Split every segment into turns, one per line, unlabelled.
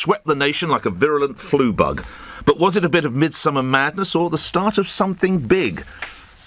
swept the nation like a virulent flu bug. But was it a bit of midsummer madness or the start of something big?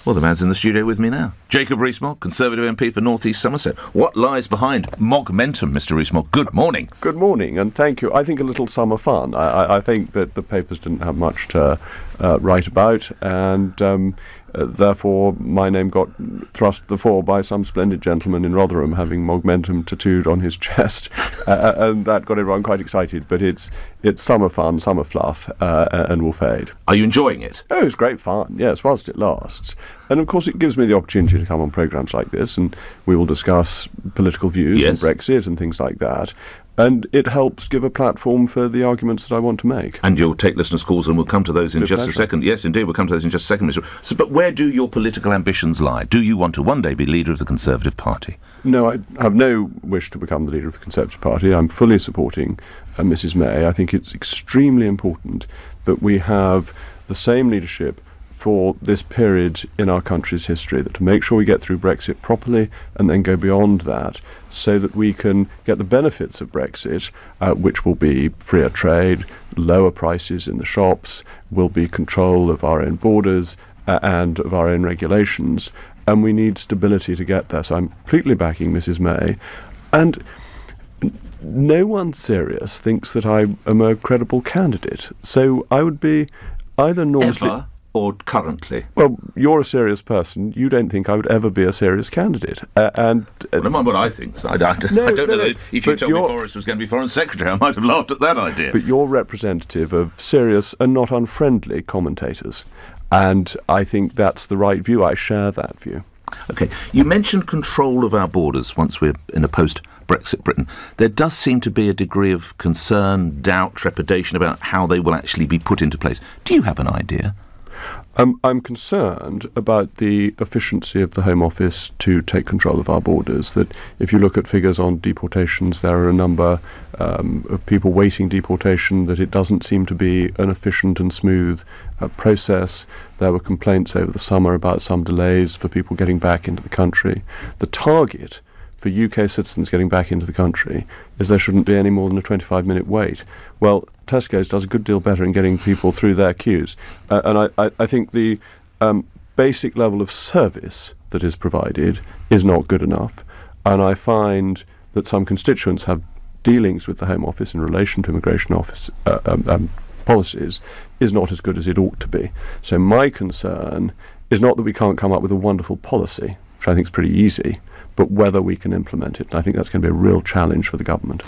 Well, the man's in the studio with me now. Jacob Rees-Mogg, Conservative MP for North East Somerset. What lies behind Mogmentum, Mr. Rees-Mogg? Good morning.
Good morning, and thank you. I think a little summer fun. I think that the papers didn't have much to write about, and therefore my name got thrust to the fore by some splendid gentleman in Rotherham having Mogmentum tattooed on his chest, and that got everyone quite excited. But it's summer fun, summer fluff, and will fade.
Are you enjoying it?
Oh, it's great fun, yes, whilst it lasts. And of course it gives me the opportunity to come on programmes like this, and we will discuss political views and Brexit and things like that. And it helps give a platform for the arguments that I want to make.
And you'll take listeners' calls, and we'll come to those in just a second. Yes, indeed, we'll come to those in just a second, Mr. So, but where do your political ambitions lie? Do you want to one day be leader of the Conservative Party?
No, I have no wish to become the leader of the Conservative Party. I'm fully supporting Mrs. May. I think it's extremely important that we have the same leadership for this period in our country's history, that to make sure we get through Brexit properly and then go beyond that, so that we can get the benefits of Brexit, which will be freer trade, lower prices in the shops, will be control of our own borders and of our own regulations, and we need stability to get there. So I'm completely backing Mrs. May, and no one serious thinks that I am a credible candidate. So I would be either normally...
Ever? Or currently?
Well, you're a serious person. You don't think I would ever be a serious candidate.
Well, never mind what I think. So I don't know that if you told me Boris was going to be Foreign Secretary, I might have laughed at that idea.
But you're representative of serious and not unfriendly commentators. And I think that's the right view. I share that view.
OK. You mentioned control of our borders once we're in a post-Brexit Britain. There does seem to be a degree of concern, doubt, trepidation about how they will actually be put into place. Do you have an idea?
I'm concerned about the efficiency of the Home Office to take control of our borders, that if you look at figures on deportations, there are a number of people waiting deportation, that it doesn't seem to be an efficient and smooth process. There were complaints over the summer about some delays for people getting back into the country. The target for UK citizens getting back into the country is there shouldn't be any more than a 25-minute wait. Well, Tesco's does a good deal better in getting people through their queues. And I think the basic level of service that is provided is not good enough. And I find that some constituents have dealings with the Home Office in relation to immigration office policies is not as good as it ought to be. So my concern is not that we can't come up with a wonderful policy, which I think is pretty easy, but whether we can implement it. And I think that's going to be a real challenge for the government.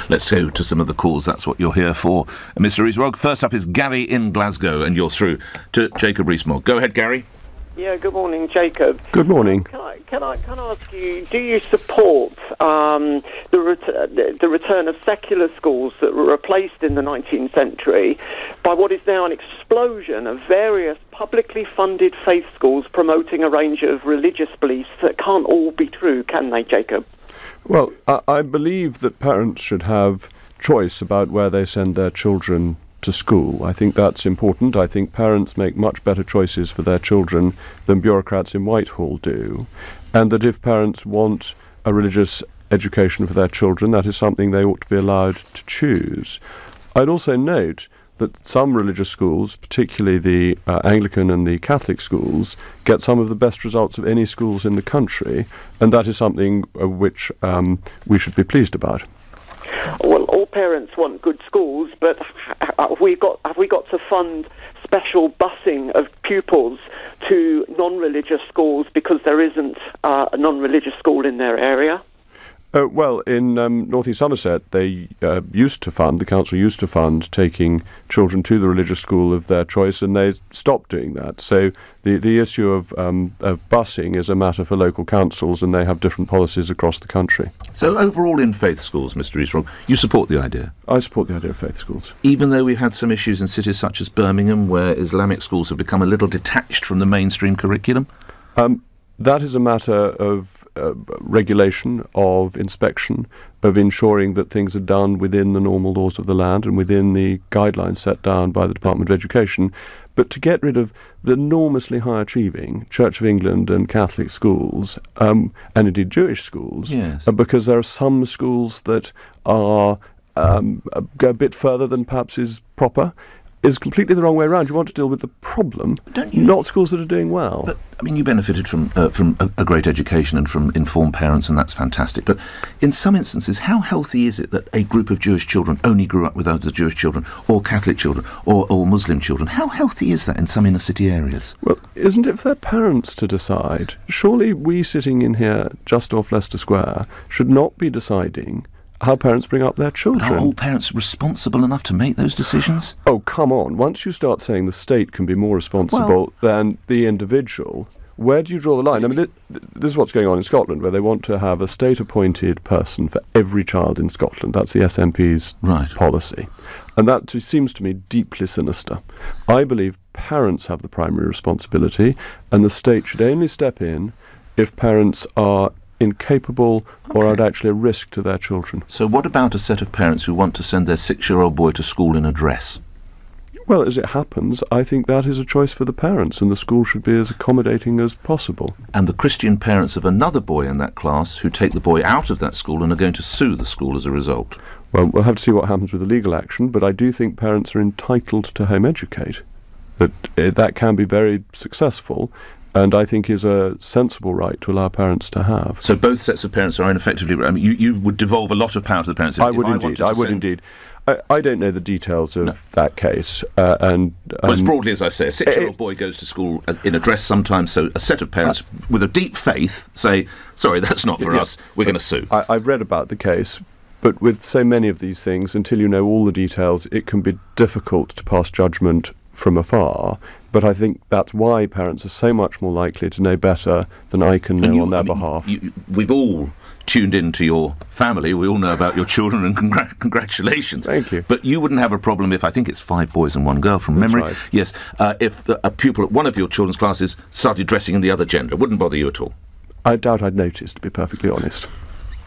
Let's go to some of the calls. That's what you're here for. Mr. Rees-Mogg, first up is Gary in Glasgow, and you're through to Jacob Rees-Mogg. Go ahead, Gary.
Yeah, good morning, Jacob.
Good morning.
Can I ask you, do you support the return of secular schools that were replaced in the 19th century by what is now an explosion of various publicly funded faith schools promoting a range of religious beliefs that can't all be true, can they, Jacob?
Well, I believe that parents should have choice about where they send their children to school. I think that's important. I think parents make much better choices for their children than bureaucrats in Whitehall do, and that if parents want a religious education for their children, that is something they ought to be allowed to choose. I'd also note that some religious schools, particularly the Anglican and the Catholic schools, get some of the best results of any schools in the country, and that is something which we should be pleased about.
Well, all parents want good schools, but have we got to fund special busing of pupils to non-religious schools because there isn't a non-religious school in their area?
Well, in North East Somerset, they the council used to fund taking children to the religious school of their choice, and they stopped doing that. So the issue of busing is a matter for local councils, and they have different policies across the country.
So overall in faith schools, Mr. Rees-Mogg, you support the idea?
I support the idea of faith schools.
Even though we've had some issues in cities such as Birmingham, where Islamic schools have become a little detached from the mainstream curriculum?
That is a matter of regulation, of inspection, of ensuring that things are done within the normal laws of the land and within the guidelines set down by the Department of Education. But to get rid of the enormously high-achieving Church of England and Catholic schools, and indeed Jewish schools,
yes,
because there are some schools that are go a bit further than perhaps is proper, is completely the wrong way around. You want to deal with the problem, not schools that are doing well.
But, I mean, you benefited from a great education and from informed parents, and that's fantastic. But in some instances, how healthy is it that a group of Jewish children only grew up with other Jewish children, or Catholic children, or Muslim children? How healthy is that in some inner city areas?
Well, isn't it for their parents to decide? Surely we sitting in here just off Leicester Square should not be deciding how parents bring up their children.
Are all parents responsible enough to make those decisions?
Oh, come on. Once you start saying the state can be more responsible than the individual, where do you draw the line? I mean, this is what's going on in Scotland, where they want to have a state-appointed person for every child in Scotland. That's the SNP's policy. And that seems to me deeply sinister. I believe parents have the primary responsibility, and the state should only step in if parents are incapable or are actually a risk to their children.
So what about a set of parents who want to send their 6-year-old boy to school in a dress?
Well, as it happens, I think that is a choice for the parents, and the school should be as accommodating as possible.
And the Christian parents of another boy in that class who take the boy out of that school and are going to sue the school as a result?
Well, we'll have to see what happens with the legal action, but I do think parents are entitled to home educate. That can be very successful, and I think is a sensible right to allow parents to have.
So both sets of parents are ineffectively... I mean, you would devolve a lot of power to the parents.
I would indeed. I don't know the details of that case. Well,
as broadly as I say, a 6-year-old boy goes to school in a dress sometimes, so a set of parents with a deep faith say, sorry, that's not for us, we're going to sue.
I've read about the case, but with so many of these things, until you know all the details, it can be difficult to pass judgment from afar. But I think that's why parents are so much more likely to know better than I can know on their behalf.
We've all tuned into your family. We all know about your children, and congratulations.
Thank you.
But you wouldn't have a problem if, I think it's 5 boys and 1 girl from memory.
Right.
Yes, if a pupil at one of your children's classes started dressing in the other gender. Wouldn't bother you at all?
I doubt I'd notice, to be perfectly honest.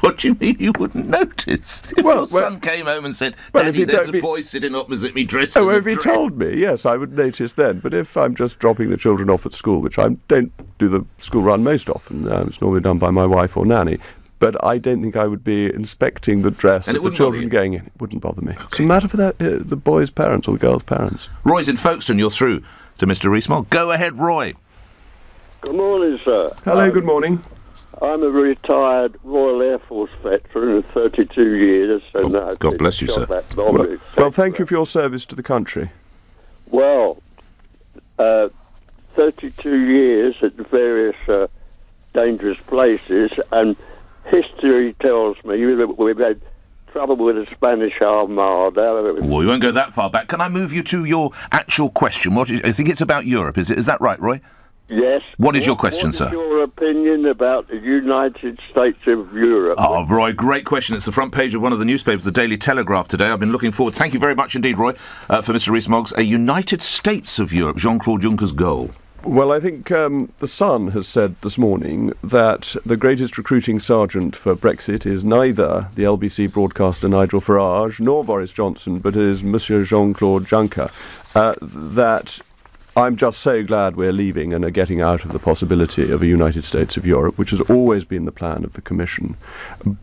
What do you mean you wouldn't notice? If your son came home and said, Daddy, there's a boy sitting opposite me dressed
if he told me, yes, I would notice then. But if I'm just dropping the children off at school, which I don't do the school run most often, it's normally done by my wife or nanny, but I don't think I would be inspecting the dress of the children going in. It wouldn't bother me. Okay. It's a matter for the boy's parents or the girl's parents.
Roy's in Folkestone. You're through to Mr. Rees-Mogg. Go ahead, Roy.
Good morning, sir.
Hello, good morning.
I'm a retired Royal Air Force veteran of 32 years. So
God bless you, sir.
Well, thank you for your service to the country.
Well, 32 years at various dangerous places, and history tells me we've had trouble with the Spanish Armada.
Well, we won't go that far back. Can I move you to your actual question? I think it's about Europe, is it? Is that right, Roy?
Yes.
What is your question, sir?
What is your opinion about the United States of Europe?
Oh, Roy, great question. It's the front page of one of the newspapers, the Daily Telegraph, today. I've been looking forward. Thank you very much indeed, Roy, for Mr. Rees-Mogg's A United States of Europe, Jean-Claude Juncker's goal.
Well, I think The Sun has said this morning that the greatest recruiting sergeant for Brexit is neither the LBC broadcaster Nigel Farage nor Boris Johnson, but is Monsieur Jean-Claude Juncker. That I'm just so glad we're leaving and are getting out of the possibility of a United States of Europe, which has always been the plan of the Commission.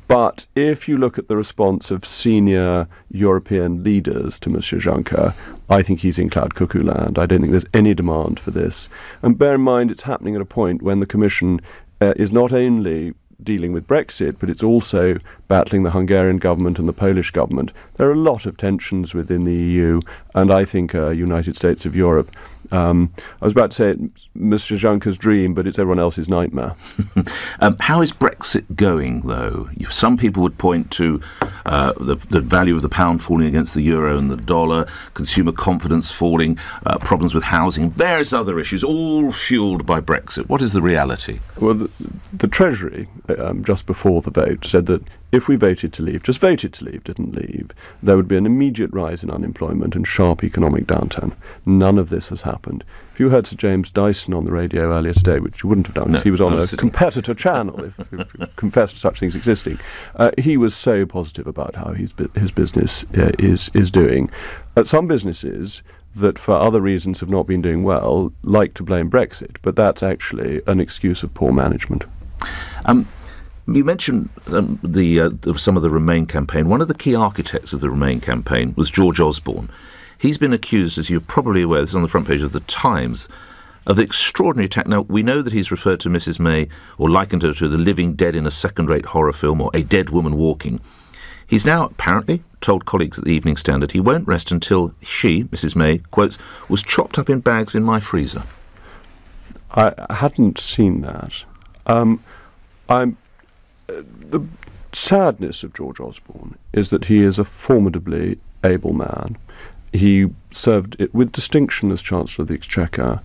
But if you look at the response of senior European leaders to Monsieur Juncker, I think he's in cloud cuckoo land. I don't think there's any demand for this. And bear in mind, it's happening at a point when the Commission is not only dealing with Brexit, but it's also battling the Hungarian government and the Polish government. There are a lot of tensions within the EU, and I think United States of Europe, I was about to say it's Mr. Juncker's dream, but it's everyone else's nightmare.
How is Brexit going, though? Some people would point to the value of the pound falling against the euro and the dollar, consumer confidence falling, problems with housing, various other issues, all fuelled by Brexit. What is the reality?
Well, the Treasury, just before the vote, said that if we voted to leave, just voted to leave, didn't leave, there would be an immediate rise in unemployment and sharp economic downturn. None of this has happened. If you heard Sir James Dyson on the radio earlier today, which you wouldn't have done because he was on a competitor channel, if you confessed to such things existing, he was so positive about how his business is doing. Some businesses that for other reasons have not been doing well like to blame Brexit, but that's actually an excuse of poor management.
You mentioned some of the Remain campaign. One of the key architects of the Remain campaign was George Osborne. He's been accused, as you're probably aware, this is on the front page of The Times, of extraordinary attack. Now, we know that he's referred to Mrs May, or likened her to the living dead in a second-rate horror film, or a dead woman walking. He's now, apparently, told colleagues at the Evening Standard he won't rest until she, Mrs May, quotes, was chopped up in bags in my freezer.
I hadn't seen that. The sadness of George Osborne is that he is a formidably able man. He served it with distinction as Chancellor of the Exchequer,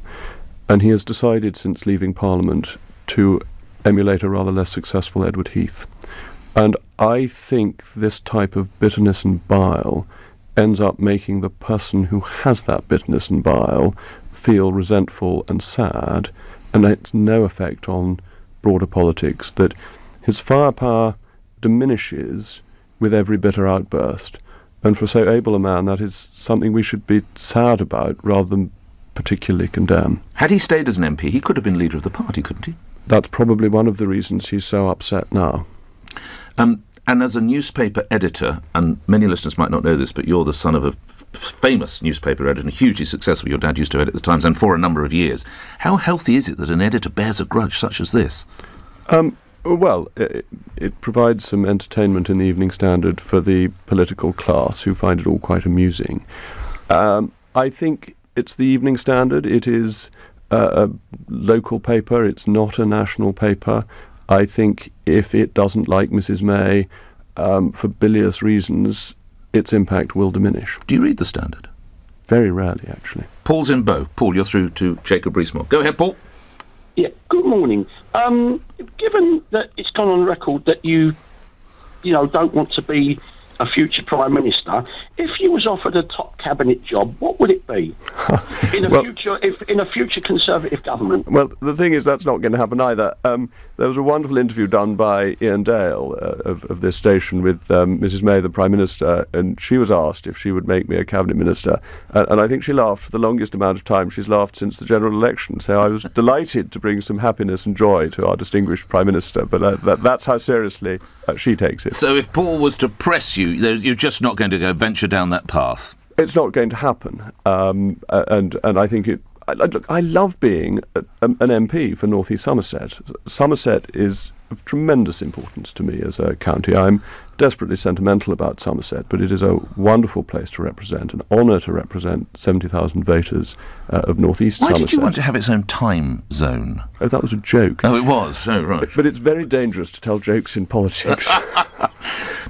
and he has decided since leaving Parliament to emulate a rather less successful Edward Heath. And I think this type of bitterness and bile ends up making the person who has that bitterness and bile feel resentful and sad, and it's no effect on broader politics, that his firepower diminishes with every bitter outburst. And for so able a man, that is something we should be sad about rather than particularly condemn.
Had he stayed as an MP, he could have been leader of the party, couldn't he?
That's probably one of the reasons he's so upset now.
And as a newspaper editor, and many listeners might not know this, but you're the son of a famous newspaper editor and hugely successful. Your dad used to edit the Times, and for a number of years. How healthy is it that an editor bears a grudge such as this?
Well, it provides some entertainment in the Evening Standard for the political class who find it all quite amusing. I think it's the Evening Standard. It is a local paper. It's not a national paper. I think if it doesn't like Mrs May for bilious reasons, its impact will diminish.
Do you read the Standard?
Very rarely, actually.
Paul's in Bow. Paul, you're through to Jacob Rees-Mogg. Go ahead, Paul.
Yeah, good morning. Given that it's gone on record that you don't want to be a future Prime Minister, if you was offered a top cabinet job, what would it be in a future Conservative government?
Well, the thing is, that's not going to happen either. There was a wonderful interview done by Ian Dale of this station with Mrs May, the Prime Minister, and she was asked if she would make me a cabinet minister, and I think she laughed for the longest amount of time she's laughed since the general election. So I was delighted to bring some happiness and joy to our distinguished Prime Minister, but that's how seriously she takes it.
So if Paul was to press you, you're just not going to go venture down that path?
It's not going to happen, and I think it. Look, I love being an MP for North East Somerset. Somerset is of tremendous importance to me as a county. I'm desperately sentimental about Somerset, but it is a wonderful place to represent, an honour to represent 70,000 voters of North East Somerset.
Why did you want to have its own time zone?
Oh, that was a joke.
Oh, it was? Oh, right.
But it's very dangerous to tell jokes in politics.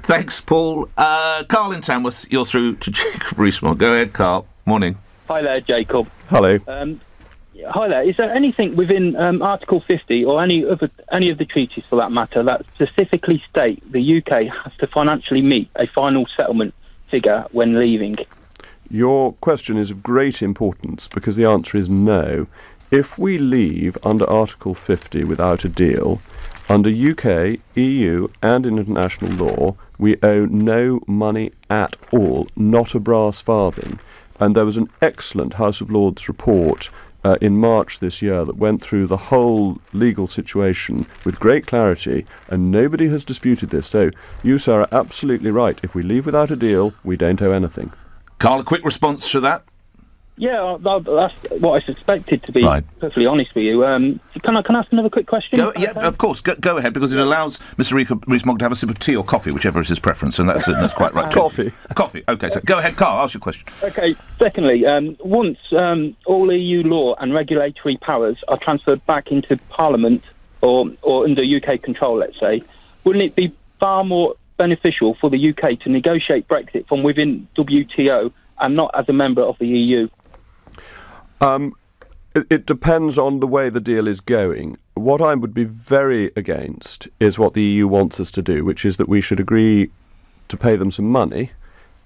Thanks, Paul. Carl in Tamworth, you're through to Jacob Rees-Mogg. Go ahead, Carl. Morning.
Hi there, Jacob.
Hello.
Hi there. Is there anything within Article 50 or any of the treaties, for that matter, that specifically state the UK has to financially meet a final settlement figure when leaving?
Your question is of great importance because the answer is no. If we leave under Article 50 without a deal, under UK, EU and international law, we owe no money at all, not a brass farthing. And there was an excellent House of Lords report in March this year that went through the whole legal situation with great clarity, and nobody has disputed this. So you, sir, are absolutely right. If we leave without a deal, we don't owe anything.
Carl, a quick response to that?
Yeah, that's what I suspected, to be perfectly honest with you. Can I ask another quick question?
Of course. Go ahead, because it allows Mr. Rees-Mogg to have a sip of tea or coffee, whichever is his preference, and that's quite right.
Coffee.
Coffee. OK, so go ahead, Carl, ask your question.
OK, secondly, once all EU law and regulatory powers are transferred back into Parliament or under UK control, let's say, wouldn't it be far more beneficial for the UK to negotiate Brexit from within WTO and not as a member of the EU?
It depends on the way the deal is going. What I would be very against is what the EU wants us to do, which is that we should agree to pay them some money,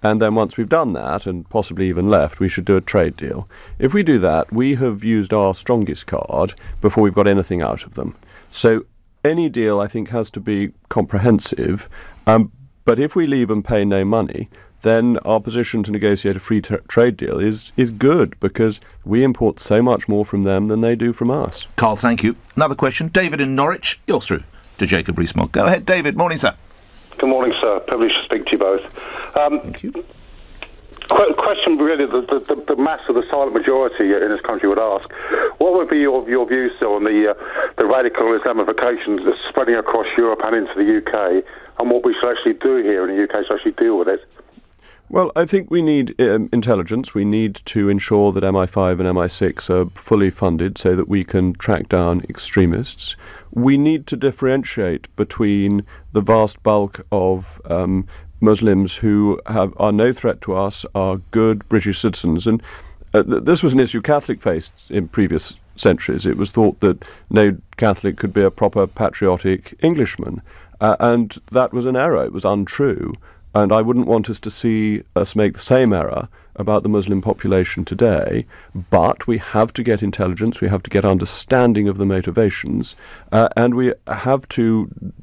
and then once we've done that, and possibly even left, we should do a trade deal. If we do that, we have used our strongest card before we've got anything out of them. So any deal, I think, has to be comprehensive, but if we leave and pay no money, then our position to negotiate a free trade deal is good, because we import so much more from them than they do from us.
Carl, thank you. Another question. David in Norwich, you're through to Jacob Rees-Mogg. Go ahead, David. Morning, sir.
Good morning, sir. Privileged to speak to you both.
Thank you.
Question really, the mass of the silent majority in this country would ask, what would be your views still on the radical Islamification that's spreading across Europe and into the UK, and what we should actually do here in the UK to actually deal with it?
Well, I think we need intelligence. We need to ensure that MI5 and MI6 are fully funded so that we can track down extremists. We need to differentiate between the vast bulk of Muslims who are no threat to us, are good British citizens. And this was an issue Catholic faced in previous centuries. It was thought that no Catholic could be a proper patriotic Englishman. And that was an error. It was untrue. And I wouldn't want us to see us make the same error about the Muslim population today, but we have to get intelligence, we have to get understanding of the motivations, and we have to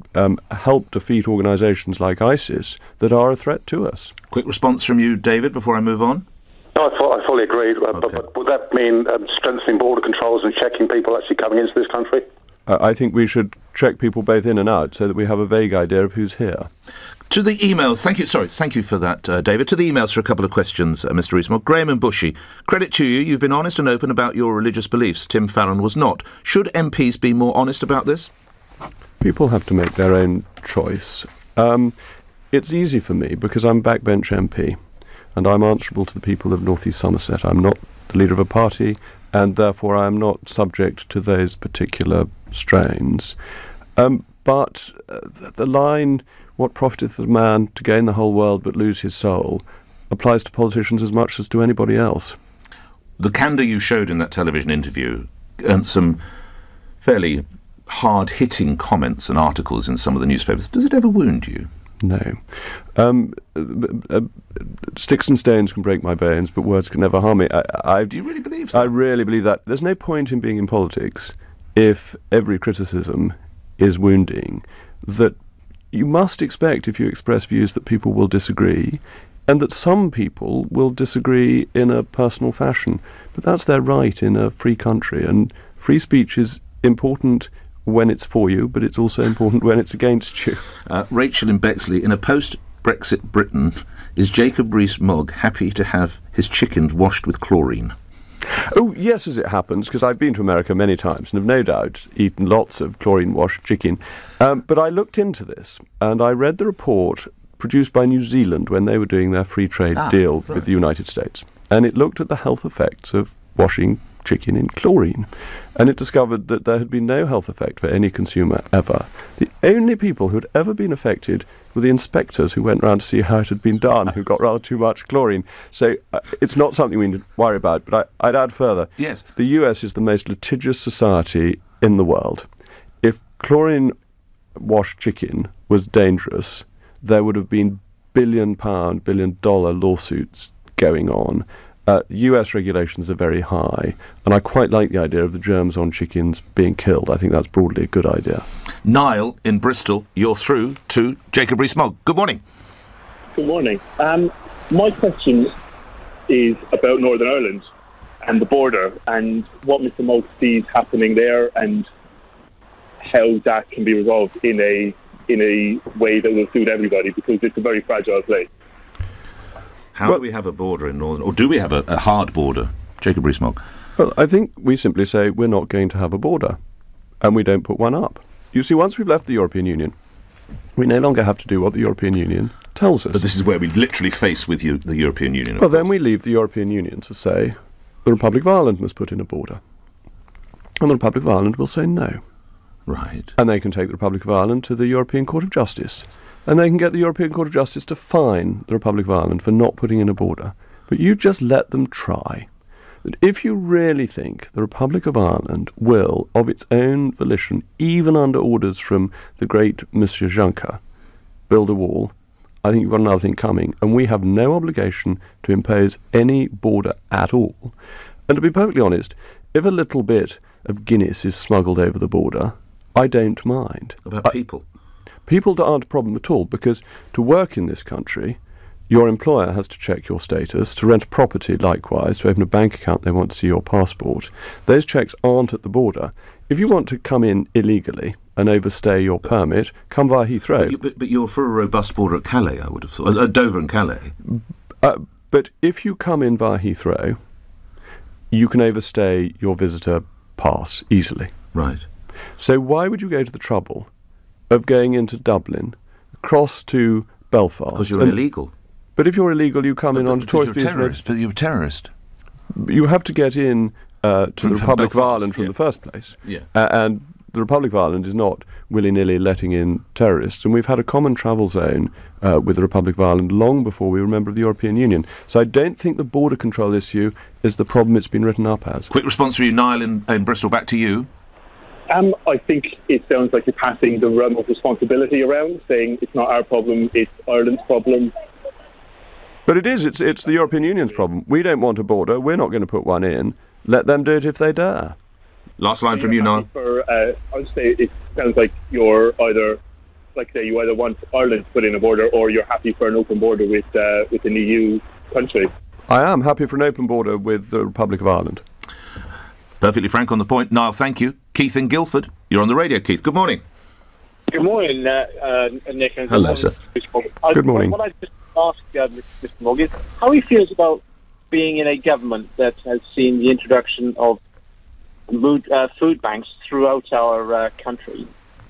help defeat organisations like ISIS that are a threat to us.
Quick response from you, David, before I move on.
No, I fully agree, but would that mean strengthening border controls and checking people actually coming into this country?
I think we should check people both in and out so that we have a vague idea of who's here.
To the emails, thank you for that, David. To the emails for a couple of questions, Mr. Rees-Mogg. Graham and Bushy, credit to you, you've been honest and open about your religious beliefs. Tim Farron was not. Should MPs be more honest about this?
People have to make their own choice. It's easy for me because I'm backbench MP and I'm answerable to the people of North East Somerset. I'm not the leader of a party and therefore I'm not subject to those particular strains. But the line, what profiteth a man to gain the whole world but lose his soul, applies to politicians as much as to anybody else.
The candour you showed in that television interview earned some fairly hard-hitting comments and articles in some of the newspapers. Does it ever wound you?
No. Sticks and stones can break my bones, but words can never harm me.
Do you really believe that?
I really believe that. There's no point in being in politics if every criticism is wounding, that you must expect, if you express views, that people will disagree, and that some people will disagree in a personal fashion. But that's their right in a free country, and free speech is important when it's for you, but it's also important when it's against you.
Rachel in Bexley, in a post-Brexit Britain, is Jacob Rees-Mogg happy to have his chickens washed with chlorine?
Oh, yes, as it happens, because I've been to America many times and have no doubt eaten lots of chlorine-washed chicken. But I looked into this, and I read the report produced by New Zealand when they were doing their free trade deal with the United States. And it looked at the health effects of washing chicken in chlorine. And it discovered that there had been no health effect for any consumer ever. The only people who had ever been affected were the inspectors who went round to see how it had been done, who got rather too much chlorine. So it's not something we need to worry about. But I'd add further.
Yes.
The US is the most litigious society in the world. If chlorine-washed chicken was dangerous, there would have been billion-pound, billion-dollar lawsuits going on. US regulations are very high, and I quite like the idea of the germs on chickens being killed. I think that's broadly a good idea.
Niall in Bristol, you're through to Jacob Rees-Mogg. Good morning.
Good morning. My question is about Northern Ireland and the border and what Mr. Mogg sees happening there and how that can be resolved in a way that will suit everybody, because it's a very fragile place.
How do we have a border in Northern... Or do we have a hard border? Jacob Rees-Mogg.
Well, I think we simply say we're not going to have a border, and we don't put one up. You see, once we've left the European Union, we no longer have to do what the European Union tells us.
But this is where we literally face with the European Union, of
Well,
course.
then we leave the European Union to say the Republic of Ireland must put in a border. And the Republic of Ireland will say no.
Right.
And they can take the Republic of Ireland to the European Court of Justice. And they can get the European Court of Justice to fine the Republic of Ireland for not putting in a border. But you just let them try. That if you really think the Republic of Ireland will, of its own volition, even under orders from the great Monsieur Juncker, build a wall, I think you've got another thing coming. And we have no obligation to impose any border at all. And to be perfectly honest, if a little bit of Guinness is smuggled over the border, I don't mind.
About people?
People aren't a problem at all, because to work in this country, your employer has to check your status. To rent a property, likewise. To open a bank account, they want to see your passport. Those checks aren't at the border. If you want to come in illegally and overstay your permit, come via Heathrow.
But you're for a robust border at Calais, I would have thought. Dover and Calais.
But if you come in via Heathrow, you can overstay your visitor pass easily.
Right.
So why would you go to the trouble of going into Dublin, across to Belfast?
Because you're illegal.
But if you're illegal, you come in on a tourist visa.
But you're a terrorist.
You have to get in to the Republic of Ireland from the first place.
Yeah.
And the Republic of Ireland is not willy-nilly letting in terrorists. And we've had a common travel zone with the Republic of Ireland long before we were a member of the European Union. So I don't think the border control issue is the problem it's been written up as.
Quick response from you, Niall in Bristol. Back to you.
I think it sounds like you're passing the realm of responsibility around, saying it's not our problem, it's Ireland's problem.
But it is. It's the European Union's problem. We don't want a border. We're not going to put one in. Let them do it if they dare.
Last line from you, Niall.
I'd say it sounds like you're either, like say, you either want Ireland to put in a border or you're happy for an open border with an EU country.
I am happy for an open border with the Republic of Ireland.
Perfectly frank on the point. Niall, thank you. Keith in Guildford. You're on the radio, Keith. Good morning.
Good morning, Nick. And
hello, sir.
Good morning.
What I just asked Mr. Mogg is how he feels about being in a government that has seen the introduction of food banks throughout our country,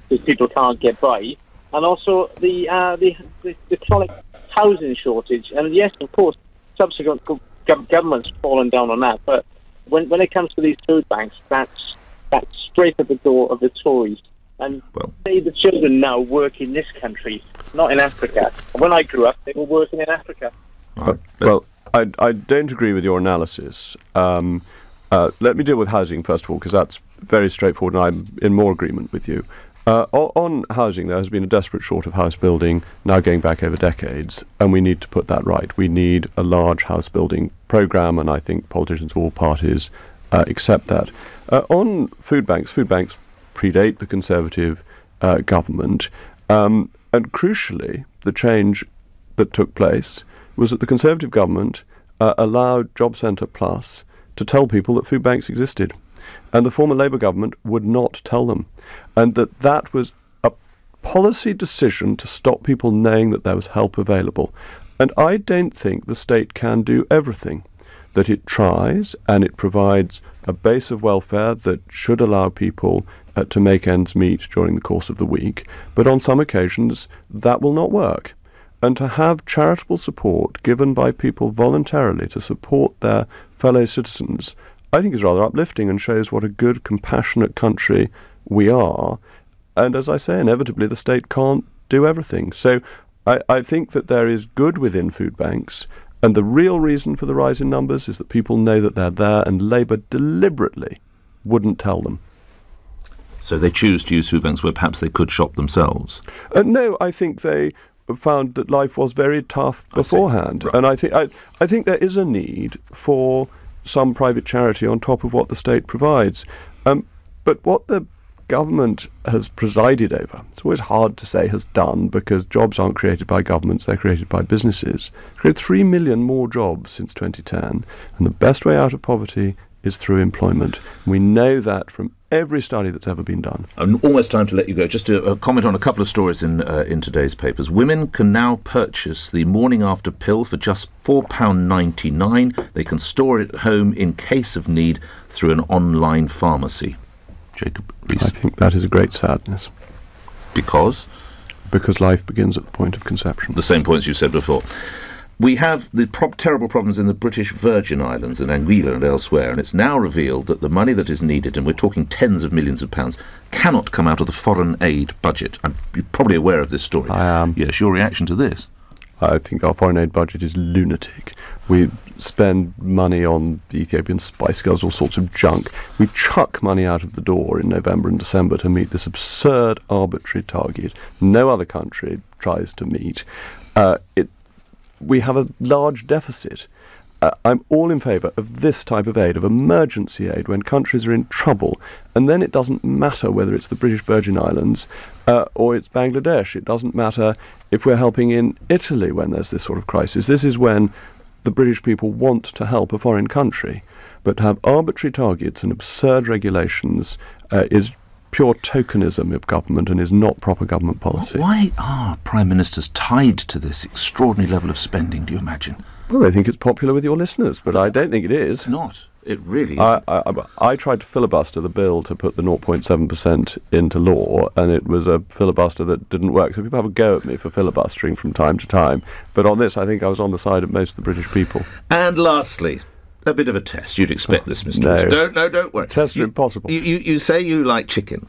because people can't get by, and also the chronic housing shortage. And yes, of course, subsequent governments fallen down on that, but when it comes to these food banks, that's straight at the door of the Tories. And say the children now work in this country, not in Africa. When I grew up, they were working in Africa.
Well, I don't agree with your analysis. Let me deal with housing first of all, because that's very straightforward, and I'm in more agreement with you. On housing, there has been a desperate short of house building, now going back over decades, and we need to put that right. We need a large house building programme, and I think politicians of all parties accept that. On food banks predate the Conservative government, and crucially, the change that took place was that the Conservative government allowed Job Centre Plus to tell people that food banks existed, and the former Labour government would not tell them, and that was a policy decision to stop people knowing that there was help available. And I don't think the state can do everything. That it tries, and it provides a base of welfare that should allow people to make ends meet during the course of the week, but on some occasions that will not work. And to have charitable support given by people voluntarily to support their fellow citizens, I think is rather uplifting and shows what a good, compassionate country we are. And as I say, inevitably the state can't do everything. So I think that there is good within food banks, and the real reason for the rise in numbers is that people know that they're there, and Labour deliberately wouldn't tell them.
So they choose to use food banks where perhaps they could shop themselves?
No, I think they found that life was very tough beforehand.
Right.
And I think there is a need for some private charity on top of what the state provides. But what the government has presided over, it's always hard to say has done, because jobs aren't created by governments, they're created by businesses. It's created 3 million more jobs since 2010, and the best way out of poverty is through employment. We know that from every study that's ever been done.
Almost time to let you go. Just to comment on a couple of stories in today's papers. Women can now purchase the morning after pill for just £4.99. They can store it at home in case of need through an online pharmacy. Jacob Rees.
I think that is a great sadness.
Because?
Because life begins at the point of conception.
The same points you said before. We have the terrible problems in the British Virgin Islands and Anguilla and elsewhere, and it's now revealed that the money that is needed, and we're talking tens of millions of pounds, cannot come out of the foreign aid budget. You're probably aware of this story.
I am.
Yes, your reaction to this?
I think our foreign aid budget is lunatic. We spend money on the Ethiopian Spice Girls, all sorts of junk. We chuck money out of the door in November and December to meet this absurd, arbitrary target no other country tries to meet. We have a large deficit. I'm all in favour of this type of aid, of emergency aid, when countries are in trouble. And then it doesn't matter whether it's the British Virgin Islands or it's Bangladesh. It doesn't matter if we're helping in Italy when there's this sort of crisis. This is when the British people want to help a foreign country. But to have arbitrary targets and absurd regulations is pure tokenism of government and is not proper government policy.
Why are Prime Ministers tied to this extraordinary level of spending, do you imagine?
Well, I think it's popular with your listeners, but I don't think it is.
It's not. It really is.
I tried to filibuster the bill to put the 0.7% into law, and it was a filibuster that didn't work. So people have a go at me for filibustering from time to time. But on this, I think I was on the side of most of the British people.
And lastly, a bit of a test. You'd expect this, Mr.
No.
Don't worry.
Tests are impossible.
You say you like chicken.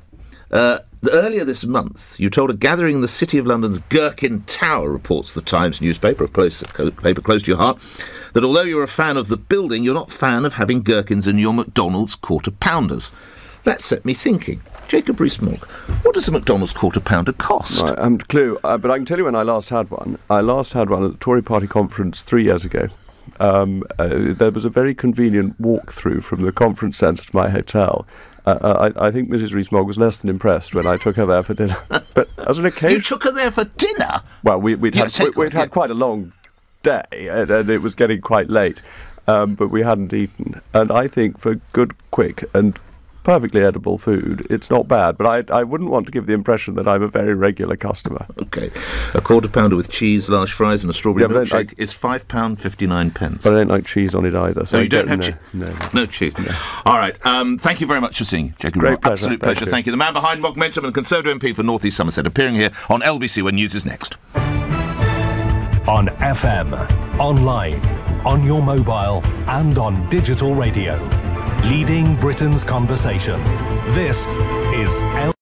Earlier this month, you told a gathering in the City of London's Gherkin Tower, reports the Times newspaper, a paper close to your heart, that although you're a fan of the building, you're not a fan of having gherkins in your McDonald's quarter-pounders. That set me thinking. Jacob Rees-Mogg, what does a McDonald's quarter-pounder cost?
Right, I haven't a clue, but I can tell you when I last had one. I last had one at the Tory Party conference 3 years ago. There was a very convenient walk-through from the conference centre to my hotel. I think Mrs. Rees-Mogg was less than impressed when I took her there for dinner. But as an occasion...
You took her there for dinner?
Well, we'd had quite a long day, and it was getting quite late, but we hadn't eaten. And I think for good, quick, and perfectly edible food, it's not bad, but I wouldn't want to give the impression that I'm a very regular customer.
OK. A quarter-pounder with cheese, large fries and a strawberry milkshake is £5.59.
But I don't like cheese on it either. So
you don't have cheese? No cheese. No. All right. Thank you very much for seeing Jacob.
Great pleasure.
Absolute pleasure. Thank you. The man behind Mogmentum and Conservative MP for North East Somerset, appearing here on LBC when news is next.
On FM, online, on your mobile and on digital radio. Leading Britain's conversation. This is